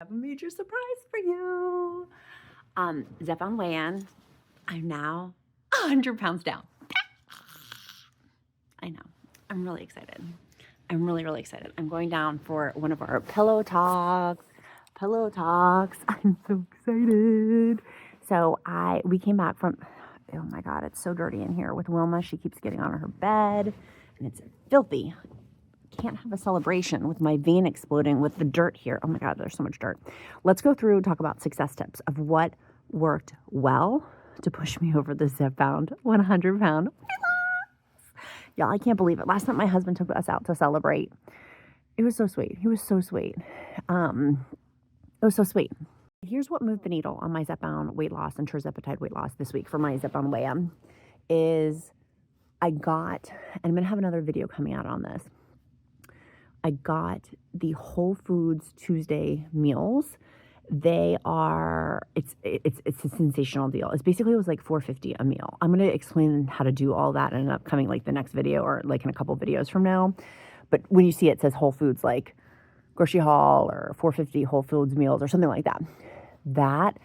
I have a major surprise for you. Zepbound weigh-in. I'm now 100 pounds down. I know. I'm really excited. I'm really excited. I'm going down for one of our pillow talks. I'm so excited. So we came back from, oh my God, it's so dirty in here with Wilma. She keeps getting on her bed and it's filthy. Can't have a celebration with my vein exploding with the dirt here. Oh my God, there's so much dirt. Let's go through and talk about success tips of what worked well to push me over the Zepbound 100-pound weight loss. Y'all, I can't believe it. Last night my husband took us out to celebrate. It was so sweet. He was so sweet. It was so sweet. Here's what moved the needle on my Zepbound weight loss and Tirzepatide weight loss this week for my Zepbound weigh-in is and I'm going to have another video coming out on this. I got the Whole Foods Tuesday meals. It's a sensational deal. It was like $4.50 a meal. I'm going to explain how to do all that in an upcoming, like the next video or like in a couple videos from now. But when you see it says Whole Foods, like grocery haul or $4.50 Whole Foods meals or something like that, that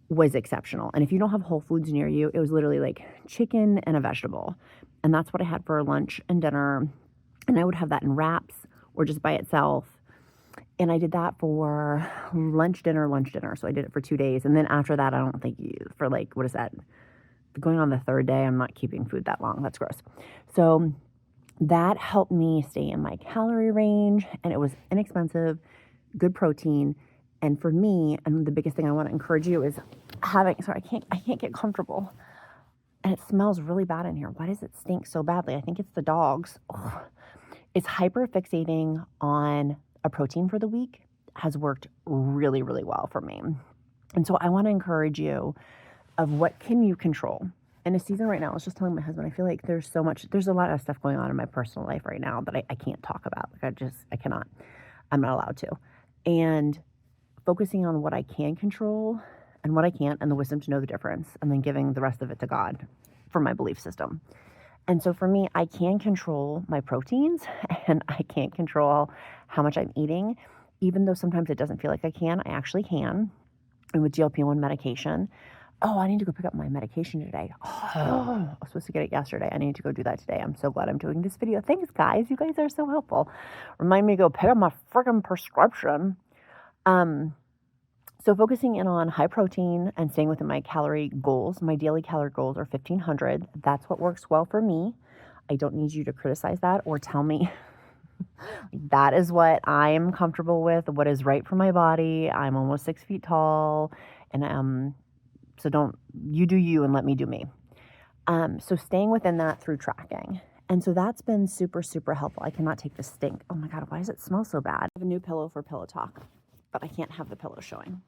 was exceptional. And if you don't have Whole Foods near you, it was literally like chicken and a vegetable. And that's what I had for lunch and dinner. And I would have that in wraps or just by itself. And I did that for lunch, dinner. So I did it for 2 days. And then after that, I don't think for like, what is that? Going on the third day, I'm not keeping food that long. That's gross. So that helped me stay in my calorie range. And it was inexpensive, good protein. And for me, and the biggest thing I want to encourage you is I can't get comfortable. And it smells really bad in here. Why does it stink so badly? I think it's the dogs. Ugh. It's hyperfixating on a protein for the week has worked really well for me. And so I want to encourage you of what can you control. In a season right now, I was just telling my husband, I feel like there's a lot of stuff going on in my personal life right now that I can't talk about. Like I cannot, I'm not allowed to. And focusing on what I can control and what I can't and the wisdom to know the difference and then giving the rest of it to God for my belief system. And so for me, I can control my proteins and I can't control how much I'm eating, even though sometimes it doesn't feel like I can. I actually can. And with GLP-1 medication, I need to go pick up my medication today. I was supposed to get it yesterday. I need to go do that today. I'm so glad I'm doing this video. Thanks, guys. You guys are so helpful. Remind me to go pick up my freaking prescription. So focusing in on high protein and staying within my calorie goals. My daily calorie goals are 1,500. That's what works well for me. I don't need you to criticize that or tell me that is what I'm comfortable with, what is right for my body. I'm almost 6 feet tall, and so you do you and let me do me. So staying within that through tracking. And so that's been super helpful. I cannot take the stink. Oh my God, why does it smell so bad? I have a new pillow for Pillow Talk, but I can't have the pillow showing.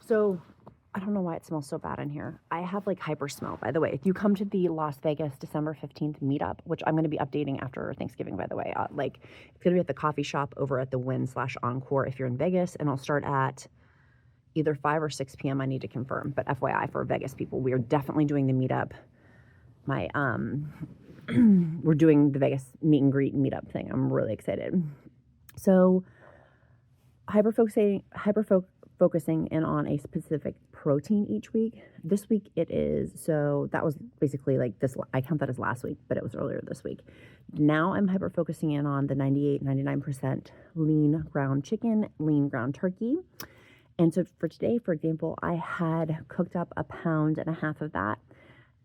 So I don't know why it smells so bad in here. I have like hyper smell, by the way. If you come to the Las Vegas December 15th meetup, which I'm going to be updating after Thanksgiving, by the way, it's going to be at the coffee shop over at the Wynn/Encore if you're in Vegas, and I'll start at either 5 or 6 p.m. I need to confirm, but FYI for Vegas people, we are definitely doing the meetup. We're doing the Vegas meet and greet meetup thing. I'm really excited. So focusing in on a specific protein each week. This week it is, so that was basically like this, I count that as last week, but it was earlier this week. Now I'm hyper focusing in on the 99% lean ground chicken, lean ground turkey. And so for today, for example, I had cooked up 1.5 pounds of that.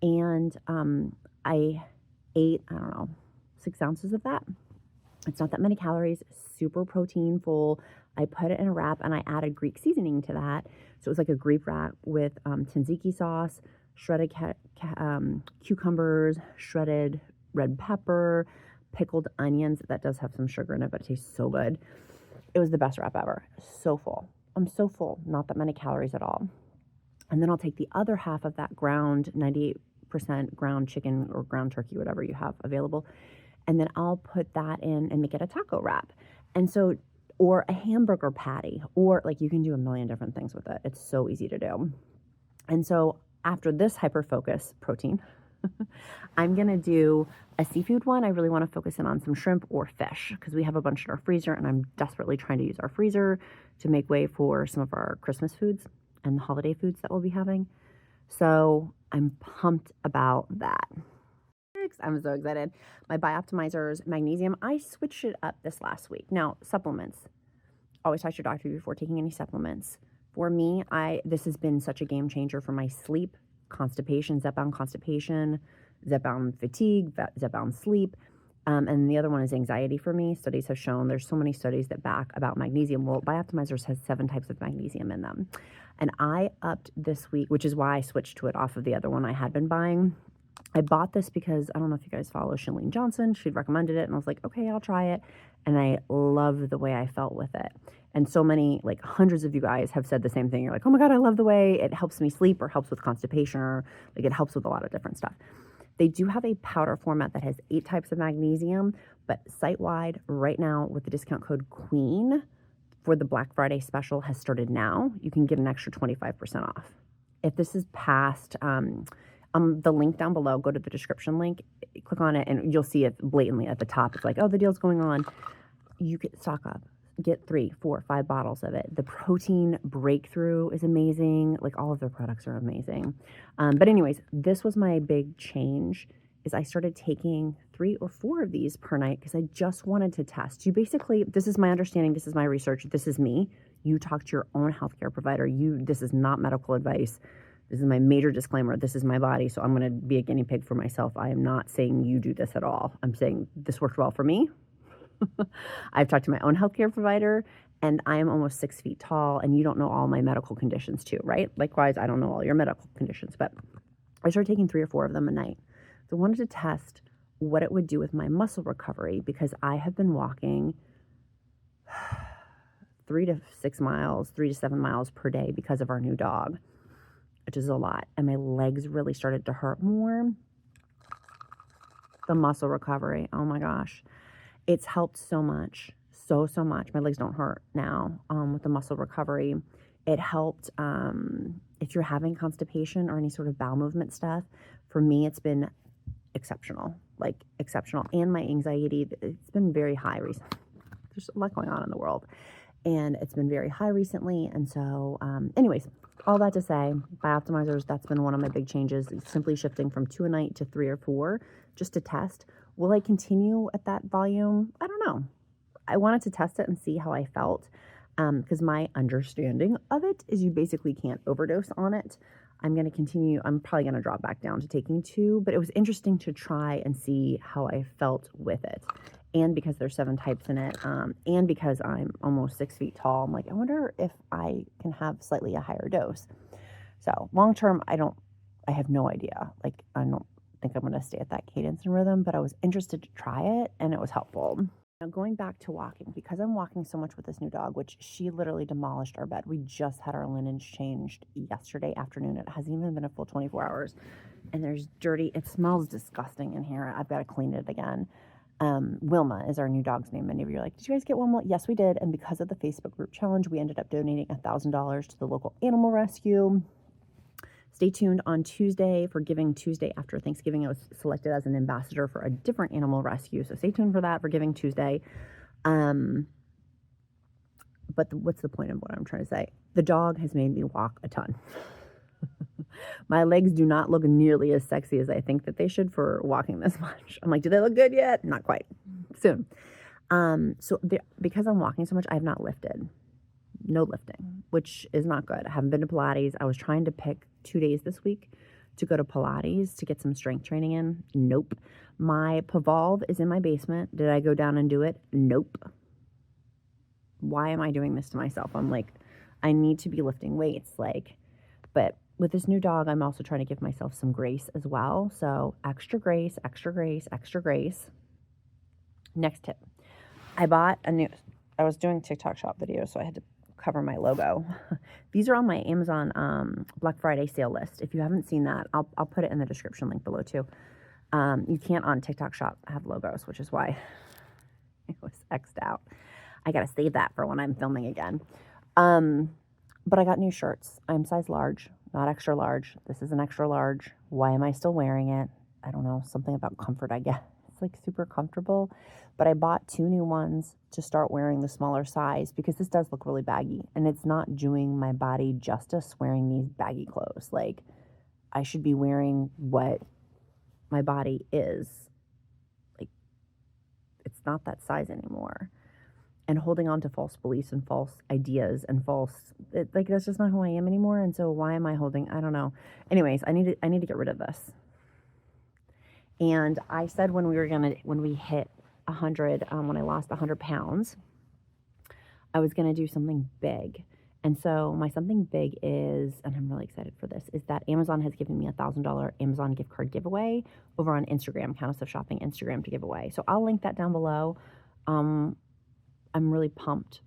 And I ate, 6 ounces of that. It's not that many calories, super protein full. I put it in a wrap and I added Greek seasoning to that. So it was like a Greek wrap with tzatziki sauce, shredded cucumbers, shredded red pepper, pickled onions. That does have some sugar in it, but it tastes so good. It was the best wrap ever. So full. I'm so full. Not that many calories at all. And then I'll take the other half of that ground, 98% ground chicken or ground turkey, whatever you have available. And then I'll put that in and make it a taco wrap. And so, or a hamburger patty, or like you can do a million different things with it. It's so easy to do. And so after this hyper focus protein, I'm going to do a seafood one. I really want to focus in on some shrimp or fish because we have a bunch in our freezer and I'm desperately trying to use our freezer to make way for some of our Christmas foods and the holiday foods that we'll be having. So I'm pumped about that. I'm so excited. My BIOptimizers magnesium, I switched it up this last week. Now, supplements. Always talk to your doctor before taking any supplements. For me, this has been such a game changer for my sleep, constipation, Zepbound constipation, Zepbound fatigue, Zepbound sleep. And the other one is anxiety for me. Studies have shown, there's so many studies that back about magnesium. Well, BIOptimizers has 7 types of magnesium in them. And I upped this week, which is why I switched to it off of the other one I had been buying. I bought this because, I don't know if you guys follow Chalene Johnson. She'd recommended it, and I was like, okay, I'll try it. And I love the way I felt with it. And so many, like hundreds of you guys have said the same thing. You're like, oh my God, I love the way it helps me sleep, or helps with constipation, or like it helps with a lot of different stuff. They do have a powder format that has 8 types of magnesium, but site-wide right now with the discount code QUEEN for the Black Friday special has started now. You can get an extra 25% off. If this is past, the link down below, go to the description link, click on it, and you'll see it blatantly at the top. It's like, oh, the deal's going on. You can stock up. Get 3, 4, 5 bottles of it. The protein breakthrough is amazing. Like, all of their products are amazing. But anyways, this was my big change, is I started taking 3 or 4 of these per night because I just wanted to test. You basically, this is my understanding, this is my research, this is me. You talk to your own healthcare provider. This is not medical advice. This is my major disclaimer. This is my body, so I'm going to be a guinea pig for myself. I am not saying you do this at all. I'm saying this worked well for me. I've talked to my own healthcare provider, and I am almost 6 feet tall, and you don't know all my medical conditions too, right? Likewise, I don't know all your medical conditions, but I started taking 3 or 4 of them a night. So I wanted to test what it would do with my muscle recovery, because I have been walking 3 to 6 miles, 3 to 7 miles per day because of our new dog, which is a lot. And my legs really started to hurt more. The muscle recovery, oh my gosh. It's helped so much, so much. My legs don't hurt now with the muscle recovery. It helped if you're having constipation or any sort of bowel movement stuff. For me, it's been exceptional, like exceptional. And my anxiety, it's been very high recently. There's a lot going on in the world, and it's been very high recently. And so anyways, all that to say, BIOptimizers, that's been one of my big changes. It's simply shifting from 2 a night to 3 or 4 just to test. Will I continue at that volume? I don't know. I wanted to test it and see how I felt, because my understanding of it is you basically can't overdose on it. I'm going to continue. I'm probably going to drop back down to taking 2, but it was interesting to try and see how I felt with it. And because there's 7 types in it, and because I'm almost 6 feet tall, I'm like, I wonder if I can have slightly a higher dose. So long term, I have no idea. Like, I don't think I'm going to stay at that cadence and rhythm, but I was interested to try it, and it was helpful. Now, going back to walking, because I'm walking so much with this new dog, which she literally demolished our bed. We just had our linens changed yesterday afternoon. It hasn't even been a full 24 hours, and there's dirty. It smells disgusting in here. I've got to clean it again. Wilma is our new dog's name. Many of you are like, did you guys get Wilma? Yes, we did. And because of the Facebook group challenge, we ended up donating $1,000 to the local animal rescue. Stay tuned on Tuesday for Giving Tuesday after Thanksgiving. I was selected as an ambassador for a different animal rescue. So stay tuned for that for Giving Tuesday. But what's the point of what I'm trying to say? The dog has made me walk a ton. My legs do not look nearly as sexy as I think that they should for walking this much. I'm like, do they look good yet? Not quite. Soon. Because I'm walking so much, I have not lifted. No lifting, which is not good. I haven't been to Pilates. I was trying to pick 2 days this week to go to Pilates to get some strength training in. Nope. My Pavolve is in my basement. Did I go down and do it? Nope. Why am I doing this to myself? I'm like, I need to be lifting weights. But with this new dog, I'm also trying to give myself some grace as well. So extra grace, extra grace, extra grace. Next tip. I was doing TikTok shop videos, so I had to cover my logo. These are on my Amazon Black Friday sale list. If you haven't seen that, I'll put it in the description link below too. You can't on TikTok shop have logos, which is why it was X'd out. I got to save that for when I'm filming again. But I got new shirts. I'm size large, not extra large. This is an extra large. Why am I still wearing it? I don't know. Something about comfort, I guess. like super comfortable. But I bought 2 new ones to start wearing the smaller size because this does look really baggy and it's not doing my body justice wearing these baggy clothes. Like, I should be wearing what my body is. Like, it's not that size anymore. And holding on to false beliefs and false ideas and like, that's just not who I am anymore. And so why am I holding? I don't know. Anyways, I need to get rid of this. And I said when we hit 100, when I lost 100 pounds, I was going to do something big. And so my something big is, and I'm really excited for this, is that Amazon has given me a $1,000 Amazon gift card giveaway over on Instagram, Countess of Shopping Instagram, to give away. So I'll link that down below. I'm really pumped.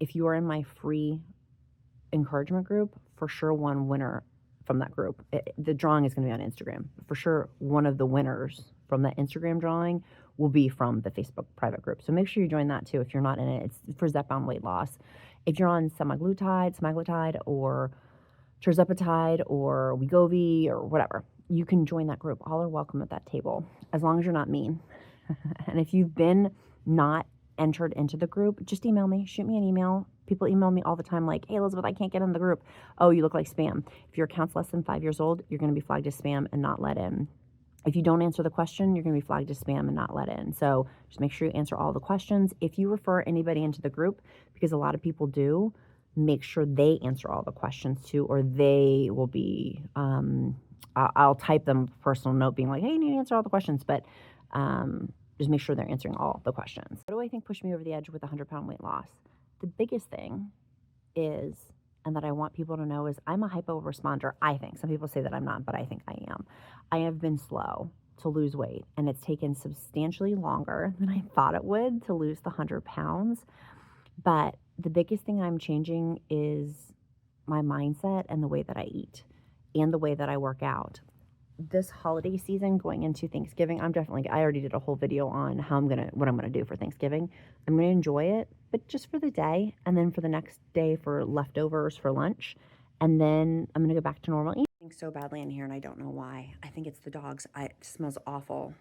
If you are in my free encouragement group, for sure one winner from that group. The drawing is going to be on Instagram. For sure one of the winners from that Instagram drawing will be from the Facebook private group. So make sure you join that too if you're not in it. It's for Zepbound weight loss. If you're on semaglutide, or Tirzepatide, or Wegovy, or whatever, you can join that group. All are welcome at that table, as long as you're not mean. And if you've been not entered into the group, just email me, shoot me an email. People email me all the time like, hey, Elizabeth, I can't get in the group. Oh, you look like spam. If your account's less than 5 years old, you're going to be flagged as spam and not let in. If you don't answer the question, you're going to be flagged as spam and not let in. So just make sure you answer all the questions. If you refer anybody into the group, because a lot of people do, make sure they answer all the questions too, or they will be, I'll type them a personal note being like, hey, you need to answer all the questions, but just make sure they're answering all the questions. What do I think pushed me over the edge with 100-pound weight loss? The biggest thing is, and that I want people to know, is I'm a hypo responder, I think. Some people say that I'm not, but I think I am. I have been slow to lose weight, and it's taken substantially longer than I thought it would to lose the 100 pounds. But the biggest thing I'm changing is my mindset and the way that I eat and the way that I work out. This holiday season going into Thanksgiving, I already did a whole video on what I'm gonna do for Thanksgiving. I'm gonna enjoy it, but just for the day, and then for the next day for leftovers for lunch, and then I'm gonna go back to normal eating. So badly in here, and I don't know why. I think it's the dogs. It smells awful.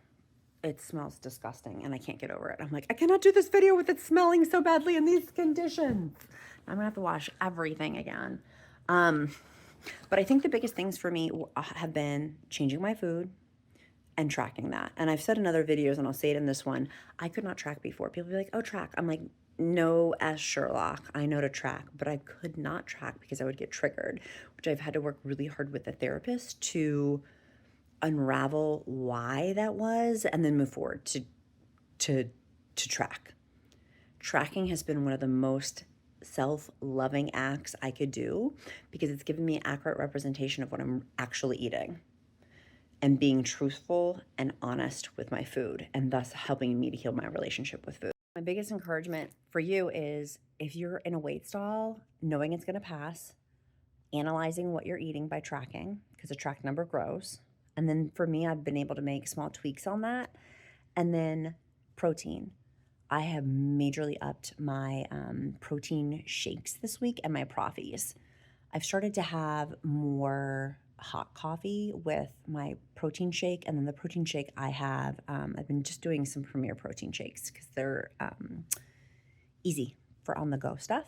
It smells disgusting, and I can't get over it. I'm like, I cannot do this video with it smelling so badly in these conditions. I'm gonna have to wash everything again. But I think the biggest things for me have been changing my food and tracking that. And I've said in other videos, and I'll say it in this one, I could not track before. People be like, oh, track. I'm like, no, as Sherlock, I know to track, but I could not track because I would get triggered, which I've had to work really hard with a therapist to unravel why that was, and then move forward to track. Tracking has been one of the most self-loving acts I could do because it's given me an accurate representation of what I'm actually eating and being truthful and honest with my food, and thus helping me to heal my relationship with food. My biggest encouragement for you is, if you're in a weight stall, knowing it's going to pass, analyzing what you're eating by tracking, because the track number grows. And then for me, I've been able to make small tweaks on that. And then protein. I have majorly upped my protein shakes this week and my proffies. I've started to have more hot coffee with my protein shake, and then the protein shake I have, I've been just doing some Premier protein shakes because they're easy for on-the-go stuff.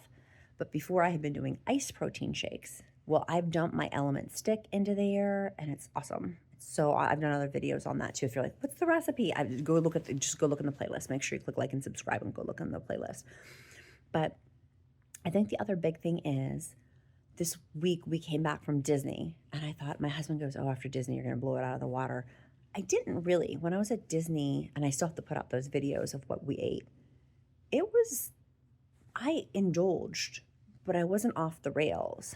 But before, I had been doing iced protein shakes. Well, I've dumped my Element Stick into there, and it's awesome. So I've done other videos on that too. If you're like, what's the recipe? Just go look in the playlist. Make sure you click like and subscribe and go look in the playlist. But I think the other big thing is, this week we came back from Disney, and I thought, my husband goes, oh, after Disney, you're going to blow it out of the water. I didn't really. When I was at Disney, and I still have to put up those videos of what we ate, I indulged, but I wasn't off the rails.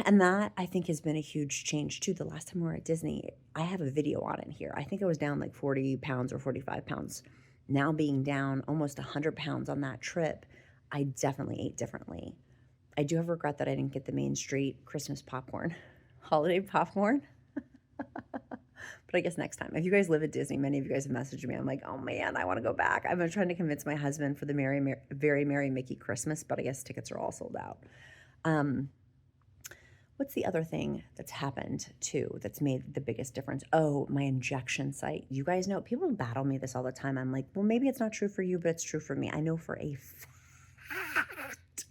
And that, I think, has been a huge change too. The last time we were at Disney, I have a video on it here. I think I was down like 40 pounds or 45 pounds. Now being down almost 100 pounds on that trip, I definitely ate differently. I do have regret that I didn't get the Main Street Christmas popcorn, holiday popcorn. But I guess next time. If you guys live at Disney, many of you guys have messaged me. I'm like, oh man, I want to go back. I've been trying to convince my husband for the Very Merry Mickey Christmas, but I guess tickets are all sold out. What's the other thing that's happened too that's made the biggest difference? Oh, my injection site. You guys know, people battle me this all the time. I'm like, well, maybe it's not true for you, but it's true for me. I know for a fact.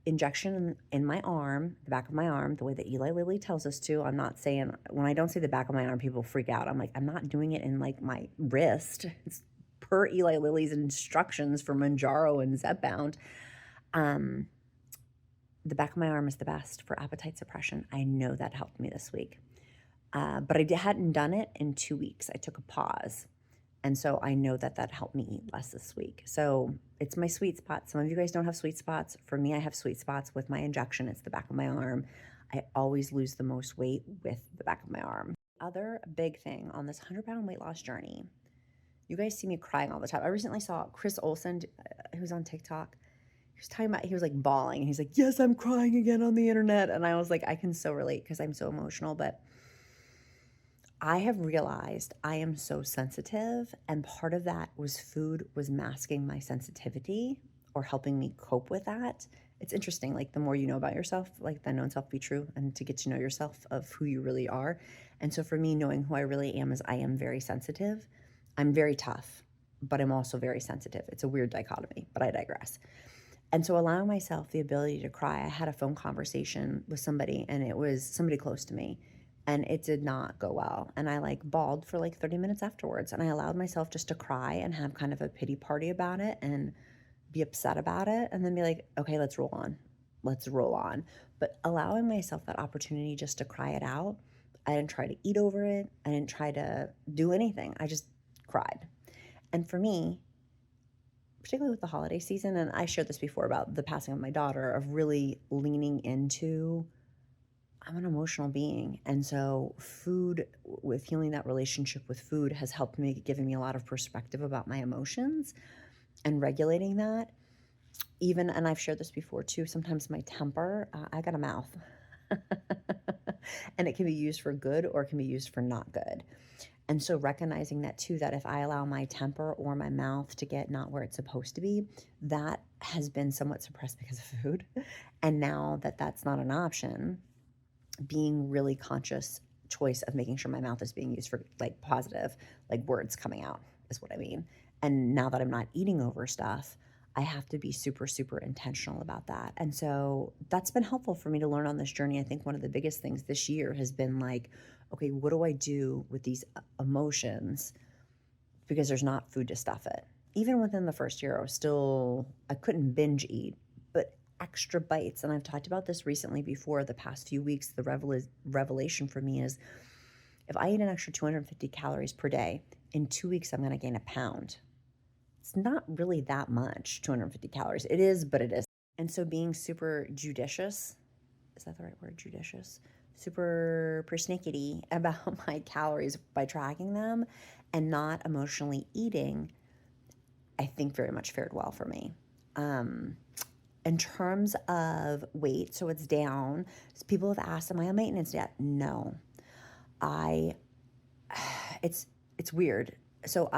Injection in my arm, the back of my arm, the way that Eli Lilly tells us to. I'm not saying, when I don't say the back of my arm, people freak out. I'm like, I'm not doing it in like my wrist. It's per Eli Lilly's instructions for Mounjaro and Zepbound. The back of my arm is the best for appetite suppression. I know that helped me this week. But I hadn't done it in 2 weeks. I took a pause. And so I know that that helped me eat less this week. So it's my sweet spot. Some of you guys don't have sweet spots. For me, I have sweet spots with my injection. It's the back of my arm. I always lose the most weight with the back of my arm. Other big thing on this 100-pound weight loss journey, you guys see me crying all the time. I recently saw Chris Olsen, who's on TikTok. He was talking about, he was like bawling. And he's like, yes, I'm crying again on the internet. And I was like, I can so relate because I'm so emotional. But I have realized I am so sensitive, and part of that was food was masking my sensitivity or helping me cope with that. It's interesting, like the more you know about yourself, like thy known self be true, and to get to know yourself of who you really are. And so for me, knowing who I really am is I am very sensitive. I'm very tough, but I'm also very sensitive. It's a weird dichotomy, but I digress. And so allowing myself the ability to cry, I had a phone conversation with somebody, and it was somebody close to me, and it did not go well. And I like bawled for like 30 minutes afterwards, and I allowed myself just to cry and have kind of a pity party about it and be upset about it, and then be like, okay, let's roll on. Let's roll on. But allowing myself that opportunity just to cry it out, I didn't try to eat over it. I didn't try to do anything. I just cried. And for me, particularly with the holiday season, and I shared this before about the passing of my daughter, of really leaning into, I'm an emotional being. And so food, with healing that relationship with food, has helped me, given me a lot of perspective about my emotions and regulating that. Even, and I've shared this before too, sometimes my temper, I got a mouth. And it can be used for good or it can be used for not good. And so recognizing that too, that if I allow my temper or my mouth to get not where it's supposed to be, that has been somewhat suppressed because of food. And now that that's not an option, being really conscious choice of making sure my mouth is being used for like positive, like words coming out is what I mean. And now that I'm not eating over stuff, I have to be super, super intentional about that. And so that's been helpful for me to learn on this journey. I think one of the biggest things this year has been like, okay, what do I do with these emotions? Because there's not food to stuff it. Even within the first year, I couldn't binge eat, but extra bites. And I've talked about this recently before, the past few weeks. The revelation for me is if I eat an extra 250 calories per day, in 2 weeks, I'm going to gain a pound. It's not really that much, 250 calories. It is, but it is. And so being super judicious, is that the right word, judicious? Super persnickety about my calories by tracking them and not emotionally eating, I think very much fared well for me. In terms of weight, so it's down. So people have asked, am I on maintenance yet? No. It's weird. So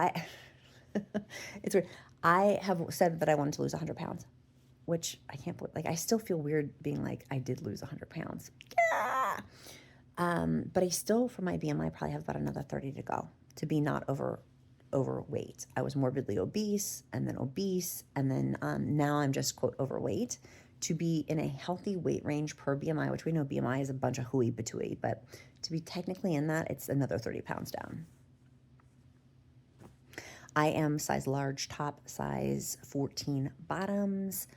it's weird. I have said that I wanted to lose 100 pounds, which I can't believe. Like, I still feel weird being like, I did lose 100 pounds. Yeah. But I still, for my BMI, probably have about another 30 to go to be not overweight. I was morbidly obese, and then now I'm just, quote, overweight. To be in a healthy weight range per BMI, which we know BMI is a bunch of hooey patooey, but to be technically in that, it's another 30 pounds down. I am size large top, size 14 bottoms.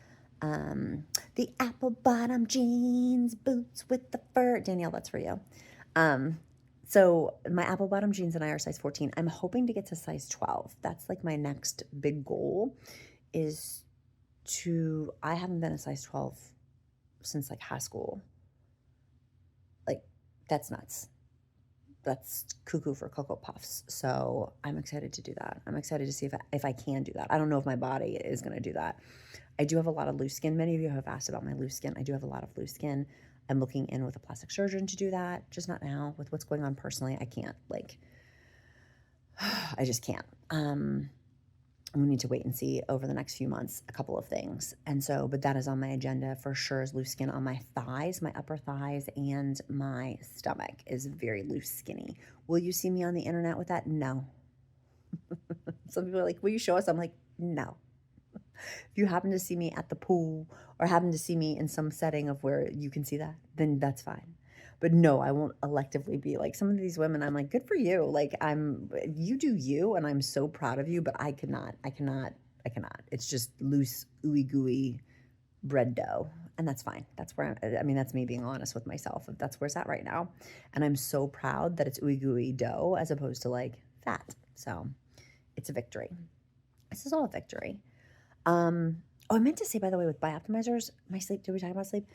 The apple bottom jeans, boots with the fur. Danielle, that's for you. So my apple bottom jeans and I are size 14. I'm hoping to get to size 12. That's like my next big goal, is I haven't been a size 12 since like high school. Like, that's nuts. That's cuckoo for Cocoa Puffs. So I'm excited to do that. I'm excited to see if I can do that. I don't know if my body is going to do that. I do have a lot of loose skin. Many of you have asked about my loose skin. I do have a lot of loose skin. I'm looking in with a plastic surgeon to do that. Just not now. With what's going on personally, I can't. Like, I just can't. we need to wait and see over the next few months a couple of things. And so, but that is on my agenda for sure, is loose skin on my thighs, my upper thighs, and my stomach is very loose skinny. Will you see me on the internet with that? No. Some people are like, will you show us? I'm like, no. If you happen to see me at the pool or happen to see me in some setting of where you can see that, then that's fine. But no, I won't electively be like some of these women. I'm like, good for you. Like you do you, and I'm so proud of you, but I cannot. It's just loose, ooey gooey bread dough. And that's fine. That's where I mean, that's me being honest with myself. That's where it's at right now. And I'm so proud that it's ooey gooey dough as opposed to like fat. So it's a victory. This is all a victory. Oh, I meant to say, by the way, with BIOptimizers, my sleep, did we talk about sleep?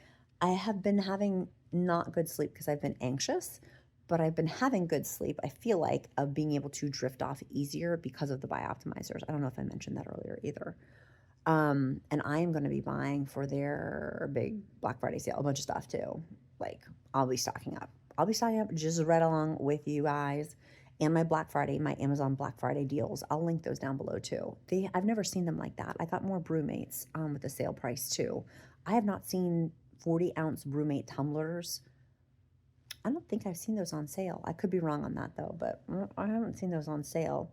I have been having not good sleep because I've been anxious, but I've been having good sleep, I feel like, of being able to drift off easier because of the BIOptimizers. I don't know if I mentioned that earlier either. And I am going to be buying for their big Black Friday sale a bunch of stuff too. Like, I'll be stocking up. Just right along with you guys. And my Black Friday, my Amazon Black Friday deals. I'll link those down below too. I've never seen them like that. I got more Brewmates with the sale price too. I have not seen 40-ounce Brewmate tumblers. I don't think I've seen those on sale. I could be wrong on that though, but I haven't seen those on sale.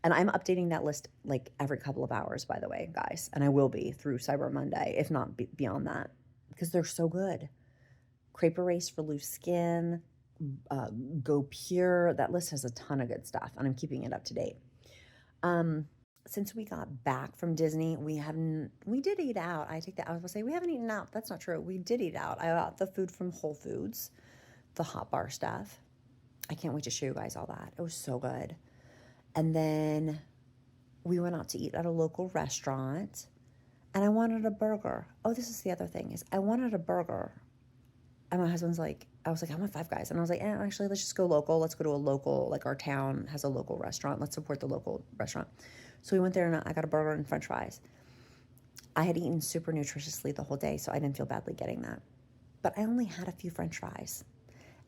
And I'm updating that list like every couple of hours, by the way, guys. And I will be through Cyber Monday, if not beyond that, because they're so good. Crepe Erase for loose skin, Go Pure. That list has a ton of good stuff, and I'm keeping it up to date. Since we got back from Disney, we did eat out. I was going to say we haven't eaten out. That's not true. We did eat out. I got the food from Whole Foods, the hot bar stuff. I can't wait to show you guys all that. It was so good. And then we went out to eat at a local restaurant, and I wanted a burger. Oh, this is the other thing, is I wanted a burger. And my husband's like, I was like, I want Five Guys. And I was like, actually, let's just go local. Let's go to a local, like our town has a local restaurant. Let's support the local restaurant. So we went there, and I got a burger and french fries. I had eaten super nutritiously the whole day, so I didn't feel badly getting that. But I only had a few french fries.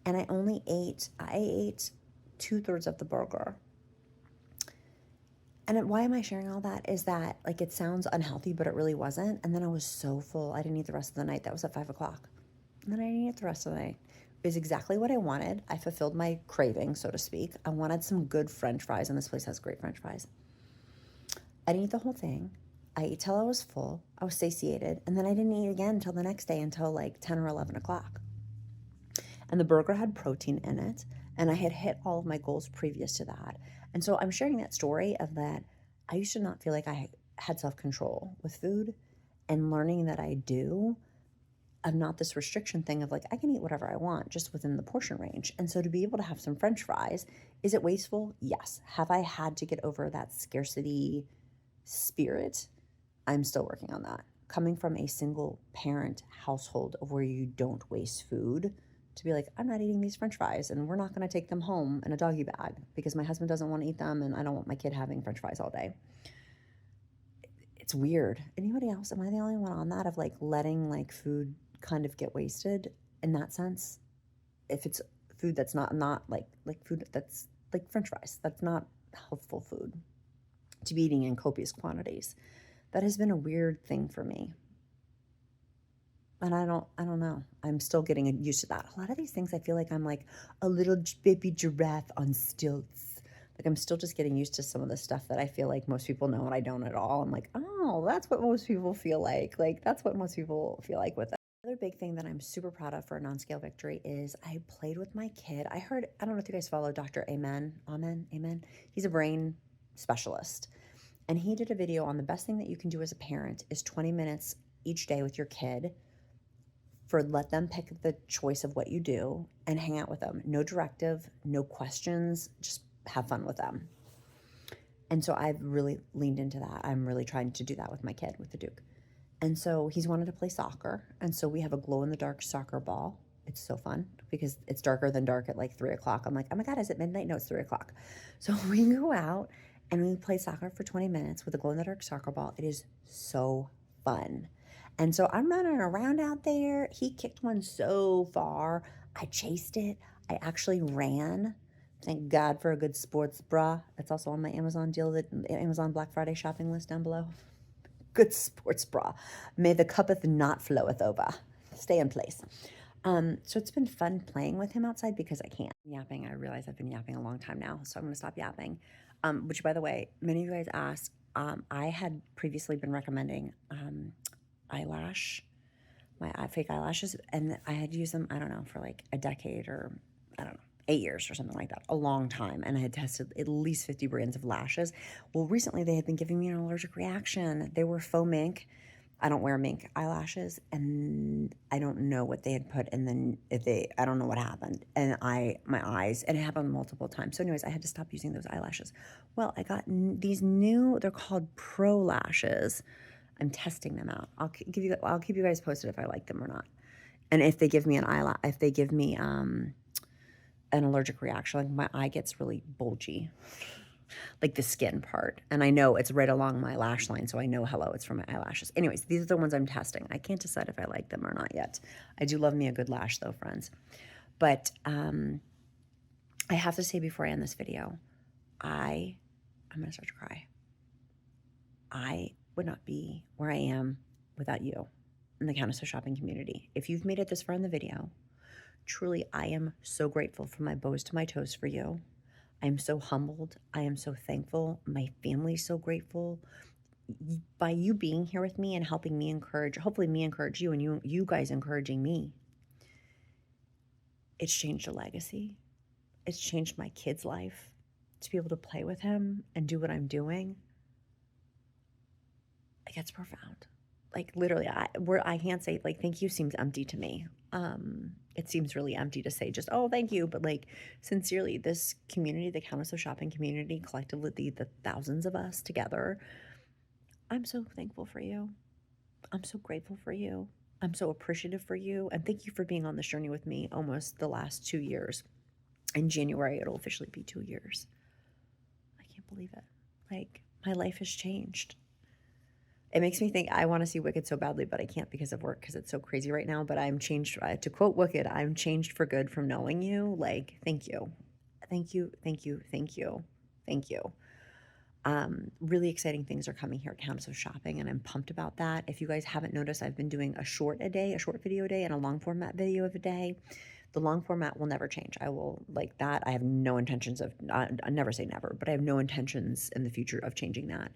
And I ate 2/3 of the burger. And why am I sharing all that is that, like, it sounds unhealthy, but it really wasn't. And then I was so full. I didn't eat the rest of the night. That was at 5 o'clock. And then I didn't eat the rest of the night. It was exactly what I wanted. I fulfilled my craving, so to speak. I wanted some good french fries, and this place has great french fries. I didn't eat the whole thing. I ate till I was full. I was satiated. And then I didn't eat again until the next day, until like 10 or 11 o'clock. And the burger had protein in it, and I had hit all of my goals previous to that. And so I'm sharing that story of that I used to not feel like I had self-control with food, and learning that I do, of not this restriction thing of like, I can eat whatever I want just within the portion range. And so to be able to have some french fries, is it wasteful? Yes. Have I had to get over that scarcity spirit? I'm still working on that. Coming from a single parent household of where you don't waste food, to be like, I'm not eating these french fries, and we're not going to take them home in a doggy bag because my husband doesn't want to eat them, and I don't want my kid having french fries all day. It's weird. Anybody else? Am I the only one on that of like letting like food kind of get wasted in that sense? If it's food that's not like food that's like french fries, that's not healthful food to be eating in copious quantities. That has been a weird thing for me. And I don't know. I'm still getting used to that. A lot of these things, I feel like I'm like a little baby giraffe on stilts. Like I'm still just getting used to some of the stuff that I feel like most people know and I don't at all. I'm like, oh, that's what most people feel like. Like that's what most people feel like with it. Another big thing that I'm super proud of for a non-scale victory is I played with my kid. I don't know if you guys follow Dr. Amen. He's a brain specialist. And he did a video on the best thing that you can do as a parent is 20 minutes each day with your kid. Let them pick the choice of what you do and hang out with them. No directive, no questions, just have fun with them. And so I've really leaned into that. I'm really trying to do that with my kid, with the Duke. And so he's wanted to play soccer. And so we have a glow-in-the-dark soccer ball. It's so fun because it's darker than dark at like 3 o'clock. I'm like, oh my God, is it midnight? No, it's 3 o'clock. So we go out and we play soccer for 20 minutes with a glow-in-the-dark soccer ball. It is so fun. And so I'm running around out there. He kicked one so far. I chased it. I actually ran Thank God for a good sports bra. That's also on my Amazon deal, the Amazon Black Friday shopping list down below. Good sports bra. May the cuppeth not floweth over. Stay in place. So it's been fun playing with him outside because I can't. Yapping, I realize I've been yapping a long time now, so I'm going to stop yapping. Which, by the way, many of you guys asked, I had previously been recommending my fake eyelashes, and I had used them, I don't know, for like a decade or, I don't know, 8 years or something like that, a long time, and I had tested at least 50 brands of lashes. Well, recently they had been giving me an allergic reaction. They were faux mink. I don't wear mink eyelashes, and I don't know what they had put, and then I don't know what happened, and my eyes, and it happened multiple times. So anyways, I had to stop using those eyelashes. Well, I got these new, they're called Pro Lashes. I'm testing them out. I'll keep you guys posted if I like them or not, and if they give me an allergic reaction, like my eye gets really bulgy, like the skin part. And I know it's right along my lash line, so I know, hello, it's from my eyelashes. Anyways, these are the ones I'm testing. I can't decide if I like them or not yet. I do love me a good lash though, friends. But I have to say before I end this video, I'm going to start to cry. I would not be where I am without you in the Countess of Shopping community. If you've made it this far in the video, truly, I am so grateful from my bows to my toes for you. I am so humbled. I am so thankful. My family's so grateful. By you being here with me and helping me hopefully me encourage you, and you guys encouraging me, it's changed a legacy. It's changed my kid's life. To be able to play with him and do what I'm doing, like, it's profound. Like, literally, I can't say, like, thank you seems empty to me. It seems really empty to say just, oh, thank you. But, like, sincerely, this community, the Countess of Shopping community, collectively, the thousands of us together, I'm so thankful for you. I'm so grateful for you. I'm so appreciative for you. And thank you for being on this journey with me almost the last 2 years. In January, it'll officially be 2 years. I can't believe it. Like, my life has changed. It makes me think I want to see Wicked so badly, but I can't because of work, because it's so crazy right now. But I'm changed. To quote Wicked, I'm changed for good from knowing you. Like, thank you. Thank you, thank you, thank you, thank you. Really exciting things are coming here at Countess of Shopping, and I'm pumped about that. If you guys haven't noticed, I've been doing a short video a day, and a long format video of a day. The long format will never change. I will, like that. I have no intentions of, I never say never, but I have no intentions in the future of changing that.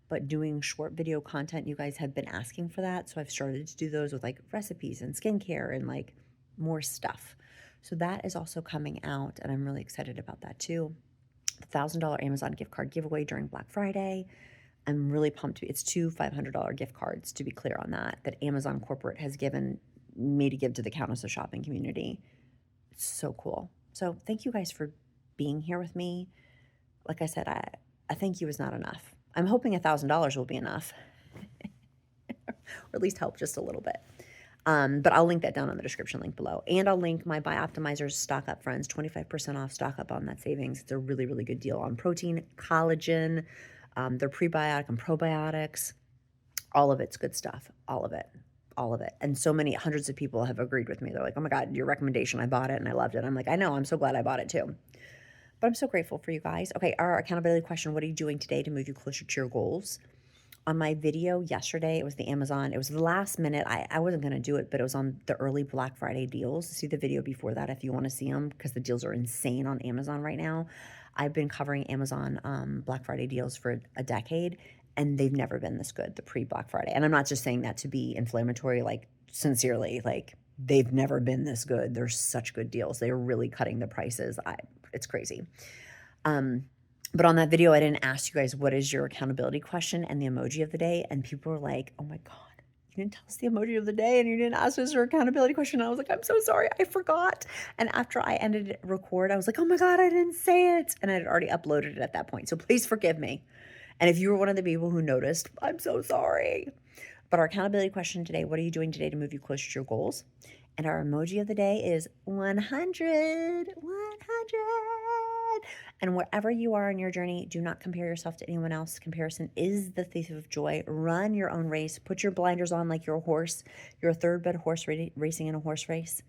But doing short video content, you guys have been asking for that. So I've started to do those with like recipes and skincare and like more stuff. So that is also coming out, and I'm really excited about that too. The $1,000 Amazon gift card giveaway during Black Friday. I'm really pumped. It's 2 $500 gift cards, to be clear on that Amazon corporate has given me to give to the Countess of Shopping community. It's so cool. So thank you guys for being here with me. Like I said, I thank you is not enough. I'm hoping $1,000 will be enough, or at least help just a little bit. But I'll link that down in the description link below. And I'll link my BIOptimizers stock up, friends, 25% off stock up on that savings. It's a really, really good deal on protein, collagen, their prebiotic and probiotics. All of it's good stuff. All of it. All of it. And so many hundreds of people have agreed with me. They're like, oh my God, your recommendation, I bought it and I loved it. I'm like, I know, I'm so glad I bought it too. But I'm so grateful for you guys. Okay, our accountability question, what are you doing today to move you closer to your goals? On my video yesterday, it was the Amazon. It was the last minute. I wasn't going to do it, but it was on the early Black Friday deals. See the video before that if you want to see them, because the deals are insane on Amazon right now. I've been covering Amazon Black Friday deals for a decade, and they've never been this good, the pre-Black Friday. And I'm not just saying that to be inflammatory, like sincerely, like they've never been this good. They're such good deals. They're really cutting the prices. It's crazy. But on that video, I didn't ask you guys what is your accountability question and the emoji of the day. And people were like, oh my God, you didn't tell us the emoji of the day and you didn't ask us your accountability question. And I was like, I'm so sorry, I forgot. And after I ended record, I was like, oh my God, I didn't say it. And I had already uploaded it at that point. So please forgive me. And if you were one of the people who noticed, I'm so sorry. But our accountability question today, what are you doing today to move you closer to your goals? And our emoji of the day is 100. And wherever you are in your journey, do not compare yourself to anyone else. Comparison is the thief of joy. Run your own race. Put your blinders on like you're a horse. You're a thoroughbred horse racing in a horse race.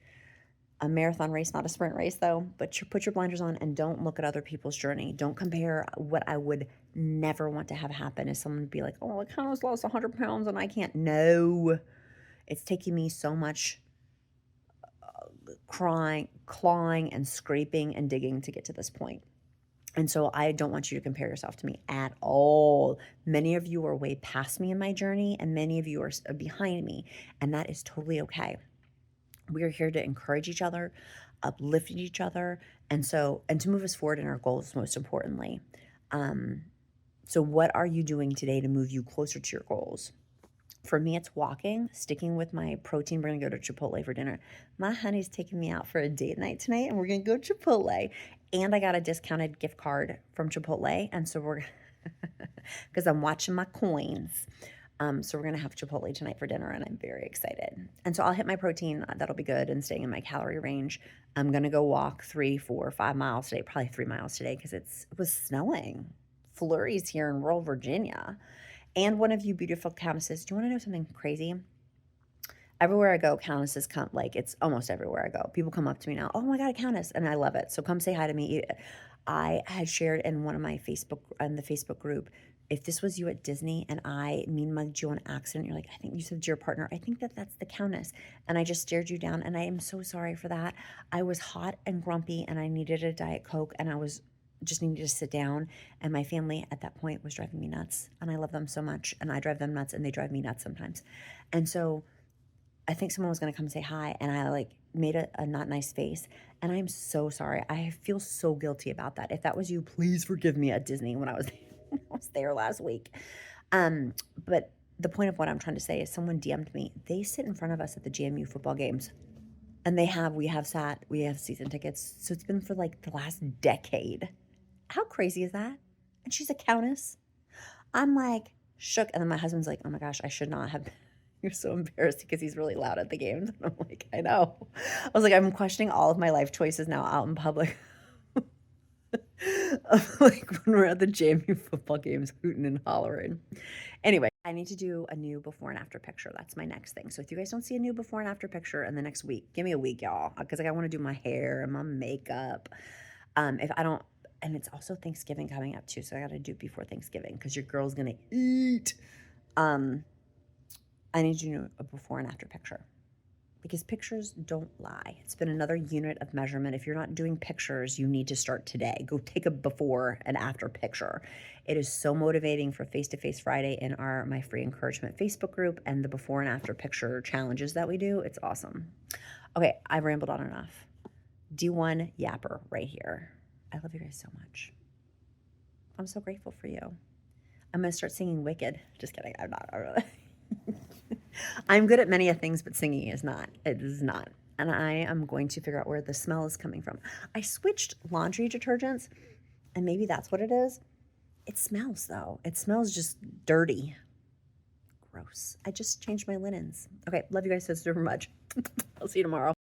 a marathon race, not a sprint race though, but put your blinders on and don't look at other people's journey. Don't compare. What I would never want to have happen is someone would be like, oh, I kind of lost 100 pounds and I can't. No, it's taking me so much crying, clawing and scraping and digging to get to this point. And so I don't want you to compare yourself to me at all. Many of you are way past me in my journey and many of you are behind me, and that is totally okay. We are here to encourage each other, uplift each other, and to move us forward in our goals, most importantly. So what are you doing today to move you closer to your goals? For me, it's walking, sticking with my protein. We're going to go to Chipotle for dinner. My honey's taking me out for a date night tonight, and we're going to go to Chipotle. And I got a discounted gift card from Chipotle, and so we're, because I'm watching my coins. So we're going to have Chipotle tonight for dinner, and I'm very excited. And so I'll hit my protein. That'll be good, and staying in my calorie range. I'm going to go walk 3, 4, 5 miles today, probably 3 miles today, because it was snowing. Flurries here in rural Virginia. And one of you beautiful countesses, do you want to know something crazy? Everywhere I go, countesses come, like it's almost everywhere I go. People come up to me now, oh my God, a countess, and I love it. So come say hi to me. I had shared in one of my the Facebook group, if this was you at Disney and I mean mugged you on accident, you're like, I think you said to your partner, I think that's the countess. And I just stared you down, and I am so sorry for that. I was hot and grumpy, and I needed a Diet Coke, and I just needed to sit down, and my family at that point was driving me nuts, and I love them so much, and I drive them nuts, and they drive me nuts sometimes. And so I think someone was going to come say hi, and I like made a not nice face, and I'm so sorry. I feel so guilty about that. If that was you, please forgive me at Disney when I was there last week. But the point of what I'm trying to say is someone DM'd me. They sit in front of us at the JMU football games, and we have season tickets, so it's been for like the last decade. How crazy is that? And she's a countess. I'm like shook. And then my husband's like, oh my gosh, I should not have. You're so embarrassed because he's really loud at the games. And I'm like, I know. I was like, I'm questioning all of my life choices now out in public. Like when we're at the JMU football games, hooting and hollering. Anyway, I need to do a new before and after picture. That's my next thing. So if you guys don't see a new before and after picture in the next week, give me a week, y'all. Because like I want to do my hair and my makeup. If I don't, and it's also Thanksgiving coming up too, so I got to do it before Thanksgiving because your girl's gonna eat. I need you to do a before and after picture because pictures don't lie. It's been another unit of measurement. If you're not doing pictures, you need to start today. Go take a before and after picture. It is so motivating for Face-to-Face Friday in my free encouragement Facebook group and the before and after picture challenges that we do. It's awesome. Okay, I've rambled on enough. D1 Yapper right here. I love you guys so much. I'm so grateful for you. I'm going to start singing Wicked. Just kidding. I'm not. I'm good at many things, but singing is not. It is not. And I am going to figure out where the smell is coming from. I switched laundry detergents, and maybe that's what it is. It smells, though. It smells just dirty. Gross. I just changed my linens. Okay, love you guys so super much. I'll see you tomorrow.